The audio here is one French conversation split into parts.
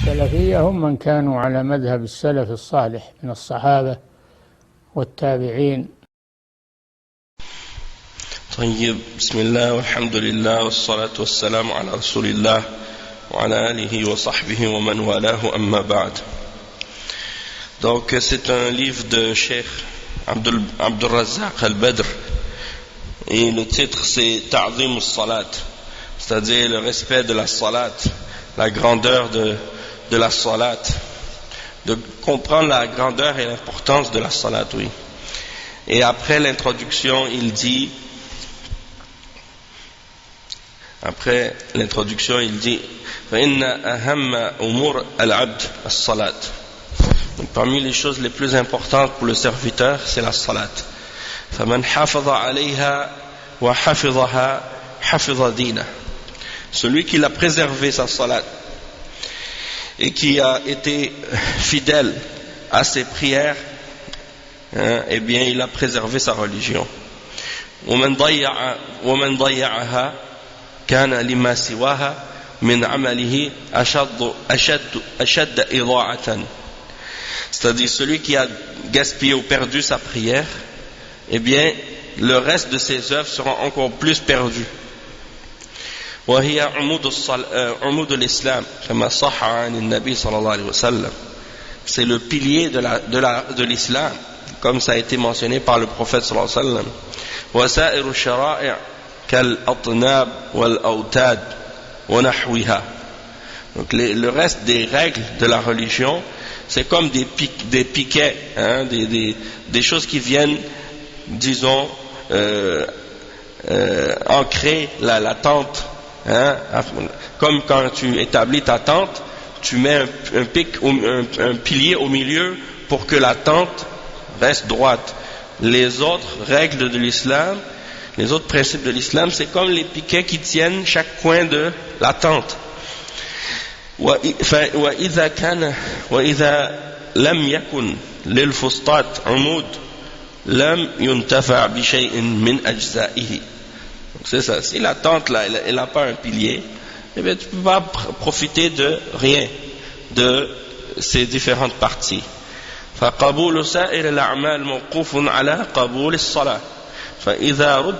السلفية هم من كانوا على مذهب السلف الصالح من الصحابة والتابعين. طيب، بسم الله والحمد لله والصلاة والسلام على رسول الله وعلى آله وصحبه ومن والاه أما بعد. Donc c'est un livre de Cheikh Abdul Razzaq al-Badr et le titre c'est Ta'zim al-Salat, c'est-à-dire le respect de la salat, la grandeur de la salat, de comprendre la grandeur et l'importance de la salat, oui. Et après l'introduction, il dit فإن أهم أمور العبد الصلاة. Parmi les choses les plus importantes pour le serviteur, c'est la salat. فمن حافظ عليها وحفظها حفظ دينه. Celui qui l'a préservé sa salat et qui a été fidèle à ses prières, eh bien il a préservé sa religion. ومن ضيعها كان لما سواها من عمله أشد إضاعة. C'est-à-dire celui qui a gaspillé ou perdu sa prière, eh bien le reste de ses œuvres seront encore plus perdues. وهي عمود الإسلام كما صح عن النبي صلى الله عليه وسلم. C'est le pilier de l'islam, comme ça a été mentionné par le prophète صلى الله عليه وسلم. وسائر الشرائع كالأطناب والأوتاد ونحوها. Donc le reste des règles de la religion, c'est comme des piquets, des choses qui viennent, disons, ancrer la tente. Comme quand tu établis ta tente, tu mets un pilier au milieu pour que la tente reste droite. Les autres règles de l'islam, les autres principes de l'islam, c'est comme les piquets qui tiennent chaque coin de la tente. وإذا لم يكن للفسطاط عمود لم ينتفع بشيء من أجزائه. C'est ça. Si la tente là, elle n'a pas un pilier, eh bien tu ne peux pas profiter de rien de ces différentes parties. فقبول سائر الأعمال موقوف على قبول الصلاة. فإذا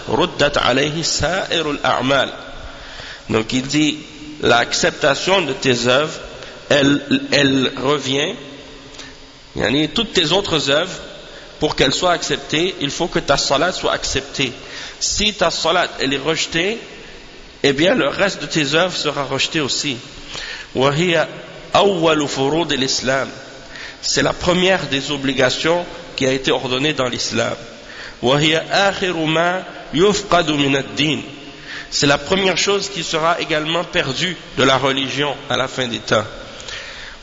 ردت عليه سائر الأعمال. Donc il dit l'acceptation de tes œuvres, elle revient, toutes tes autres œuvres, pour qu'elles soient acceptées, il faut que ta salat soit acceptée. Si ta salat elle est rejetée, eh bien le reste de tes œuvres sera rejeté aussi. وهي أول فروض الإسلام. C'est la première des obligations qui a été ordonnée dans l'islam. وهي آخر ما يفقد من الدين. C'est la première chose qui sera également perdue de la religion à la fin des temps.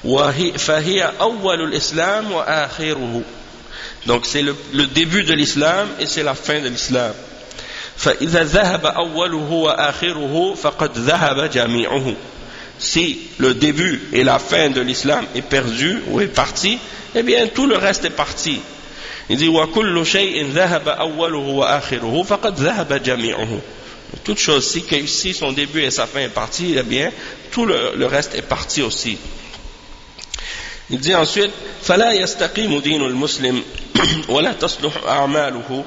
فهي أول الإسلام وآخره. Donc c'est le début de l'islam et c'est la fin de l'islam. فإذا ذهب أوله وآخره فقد ذهب جميعه. Si le début et la fin de l'islam est perdu ou est parti, eh bien tout le reste est parti. Il dit وكل شيء ذهب أوله وآخره فقد ذهب جميعه. Toute chose, si son début et sa fin est parti, eh bien tout le reste est parti aussi. Il dit ensuite فلا يستقيم دين المسلم ولا تصلح أعماله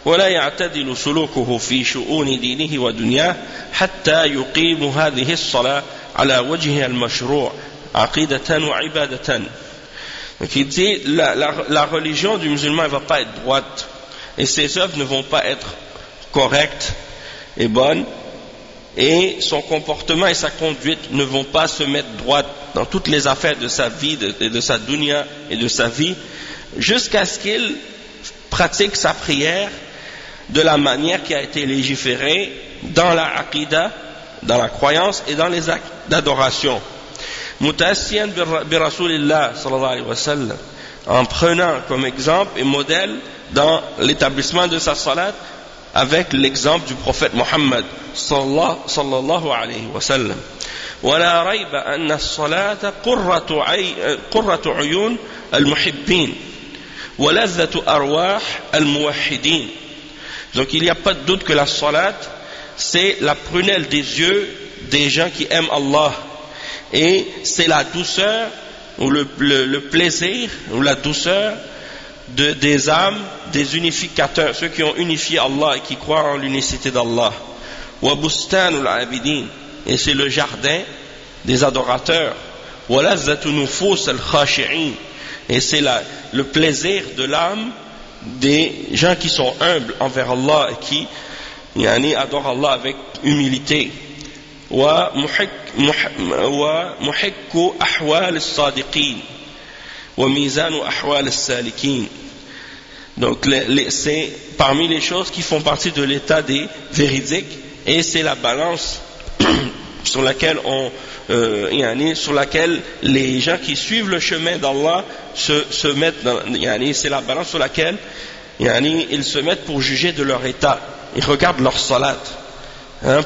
ولا يعتدل سلوكه في شؤون دينه ودنياه حتى يقيم هذه الصلاة على وجهها المشروع عقيدة وعبادة. Donc il dit la religion du musulman ne va pas être droite et ses œuvres ne vont pas être correctes et bonnes, et son comportement et sa conduite ne vont pas se mettre droite dans toutes les affaires de sa vie, de sa dunya et de sa vie, jusqu'à ce qu'il pratique sa prière de la manière qui a été légiférée dans la aqidah, dans la croyance et dans les actes d'adoration. Mutassiyan bi Rasulillah sallallahu alayhi wa sallam, en prenant comme exemple et modèle dans l'établissement de sa salat avec l'exemple du prophète Mohammed sallallahu alayhi wa sallam. ولا ريب أن الصلاة قرة عيون المحبين ولذة أرواح الموحدين. Donc il n'y a pas de doute que la salat c'est la prunelle des yeux des gens qui aiment Allah et c'est la douceur ou le plaisir ou la douceur des âmes des unificateurs, ceux qui ont unifié Allah et qui croient en l'unicité d'Allah. Wa bustanul abidin, et c'est le jardin des adorateurs. Wa lazzatu nufus al khashi'in, et c'est le plaisir de l'âme des gens qui sont humbles envers Allah et qui adorent Allah avec humilité. Wa muhikku ahwal as-sadiqin wa mizanu ahwal as-salikin. Donc c'est parmi les choses qui font partie de l'état des véridiques, et c'est la balance sur laquelle sur laquelle les gens qui suivent le chemin d'Allah se mettent dans, c'est la balance sur laquelle ils se mettent pour juger de leur état. Ils regardent leur salat,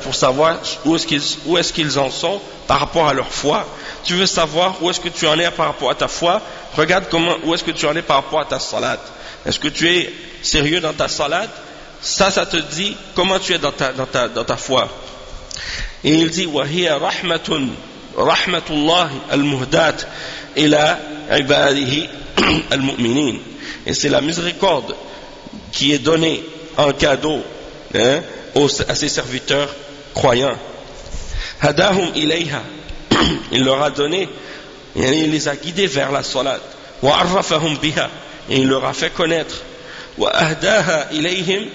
pour savoir où est-ce qu'ils en sont par rapport à leur foi. Tu veux savoir où est-ce que tu en es par rapport à ta foi, regarde où est-ce que tu en es par rapport à ta salat. Est-ce que tu es sérieux dans ta salat? Ça te dit comment tu es dans ta foi. Et il dit وَهِيَ رَحْمَةُ اللَّهِ الْمُهْدَاةِ إِلَىٰ عِبَادِهِ الْمُؤْمِنِينَ. Et c'est la miséricorde qui est donnée en cadeau à ses serviteurs croyants. هَدَاهُمْ إِلَيْهَا, il leur a donné, il les a guidés vers la salat. وَعَرَّفَهُمْ بِهَا, et il leur a fait connaître. وَأَهْدَاهَا إِلَيْهِمْ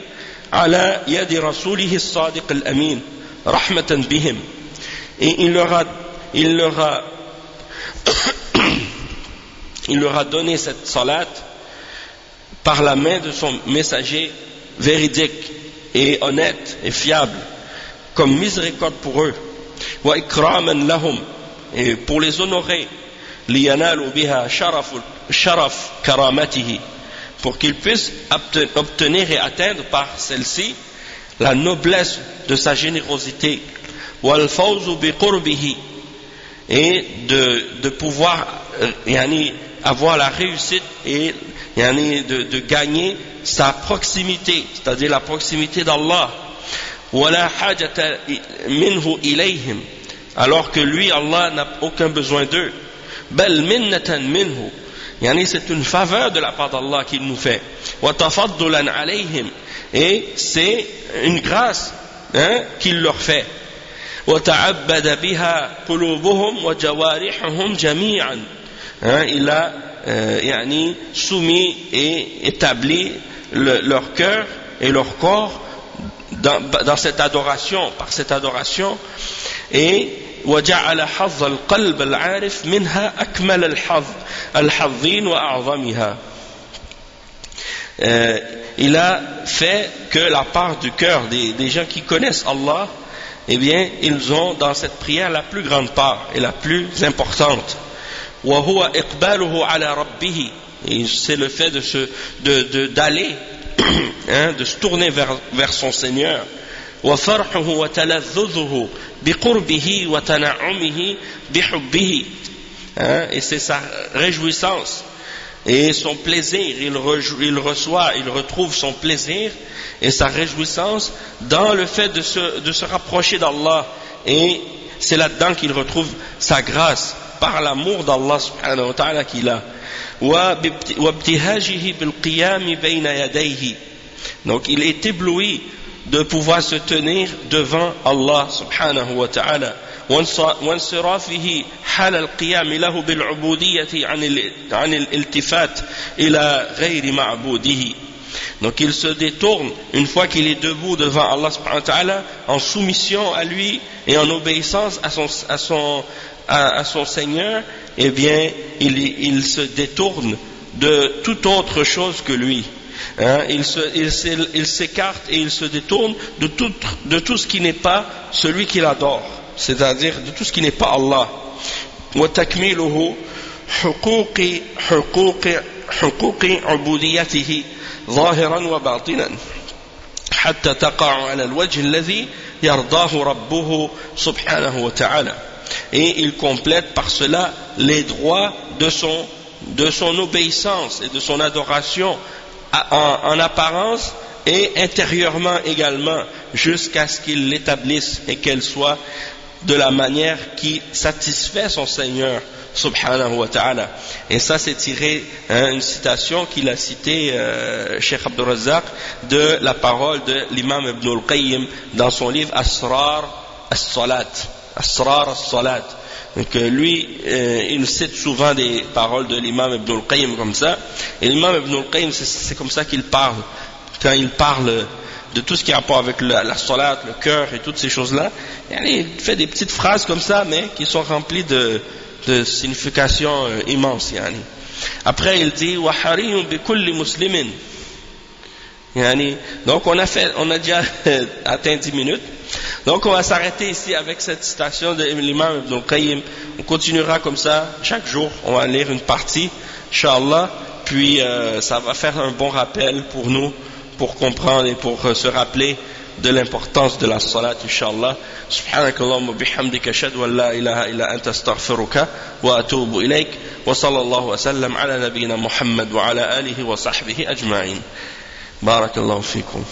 عَلَى يَدِ رَسُولِهِ الصَّادِقِ الْأَمِينِ رَحْمَةً بِهِمْ. Et il leur a donné cette salat par la main de son messager véridique et honnête et fiable, comme miséricorde pour eux. وَإِكْرَامًا لَهُمْ, et pour les honorer. لِيَنَالُوا بِهَا شَرَفْ كَرَامَتِهِ, pour qu'ils puissent obtenir et atteindre par celle-ci la noblesse de sa générosité. وَالْفَوْزُ بِقُرْبِهِ, et de pouvoir avoir la réussite et de gagner sa proximité, c'est-à-dire la proximité d'Allah. وَلَا حَاجَةَ مِنْهُ إِلَيْهِمْ, alors que lui, Allah, n'a aucun besoin d'eux. بَلْ مِنَّةً مِنْهُ, c'est une faveur de la part d'Allah qu'il nous fait. وَتَفَضُّلًا عَلَيْهِمْ, et c'est une grâce qu'il leur fait. وَتَعَبَّدَ بِهَا قُلُوبُهُمْ وَجَوَارِحُهُمْ جَمِيعًا, il a soumis et établi leur cœur et leur corps dans cette adoration, par cette adoration. Et وَجَعَلَ حَظَّ الْقَلْبِ الْعَارِفِ مِنْهَا أَكْمَلَ الْحَظِّينَ وَأَعْظَمِهَا. Il a fait que la part du cœur des gens qui connaissent Allah, eh bien, ils ont dans cette prière la plus grande part et la plus importante. وَهُوَ إِقْبَالُهُ عَلَى رَبِّهِ, et c'est le fait d'aller, de se tourner vers son Seigneur. وَفَرْحُهُ وَتَلَذُّذُهُ بِقُرْبِهِ وَتَنَعُّمِهِ بِحُبِّهِ, et c'est sa réjouissance et son plaisir. Il retrouve son plaisir et sa réjouissance dans le fait de se rapprocher d'Allah, et c'est là-dedans qu'il retrouve sa grâce par l'amour d'Allah subhanahu wa ta'ala qu'il a. وَابْتِهَاجِهِ بِالْقِيَامِ بَيْنَ يَدَيْهِ, donc il est ébloui de pouvoir se tenir devant Allah subhanahu wa ta'ala. وانصرافه حال القيام له بالعبودية عن الالتفات إلى غير معبوده. Donc il se détourne une fois qu'il est debout devant Allah subhanahu wa ta'ala en soumission à lui et en obéissance à son Seigneur. Eh bien il se détourne de toute autre chose que lui. Il s'écarte et il se détourne de tout ce qui n'est pas celui qu'il adore, c'est-à-dire de tout ce qui n'est pas Allah. وَتَكْمِيلُهُ حقوق عبوديته ظاهرا وباطنا حتى تقع على الوجه الذي يرضاه ربه سبحانه وتعالى. Et il complète par cela les droits de son obéissance et de son adoration en apparence et intérieurement également, jusqu'à ce qu'il l'établisse et qu'elle soit de la manière qui satisfait son Seigneur subhanahu wa ta'ala. Et ça c'est tiré, une citation qu'il a citée Cheikh Abdul Razzaq de la parole de l'imam Ibn al-Qayyim dans son livre Asrar as-Salat. Asrar as-Salat. Donc lui, il cite souvent des paroles de l'imam Ibn al-Qayyim comme ça. Et l'imam Ibn al-Qayyim, c'est comme ça qu'il parle. Quand il parle de tout ce qui a rapport avec la salat, le cœur et toutes ces choses-là, il fait des petites phrases comme ça, mais qui sont remplies de signification immense. Après, il dit wa hariyun bi kulli muslimin. Donc on a déjà atteint 10 minutes. Donc on va s'arrêter ici avec cette citation de l'imam Ibn al-Qayyim. On continuera comme ça chaque jour. On va lire une partie, Inch'Allah. Puis ça va faire un bon rappel pour nous, pour comprendre et pour se rappeler de l'importance de la salat, Inch'Allah. Subhanakallahumma bihamdika ashhadu an la ilaha illa anta astaghfiruka wa atubu ilayk. Wa sallallahu wa sallam ala nabiyyina Muhammad wa ala alihi wa sahbihi ajma'in. Barakallahu fikum.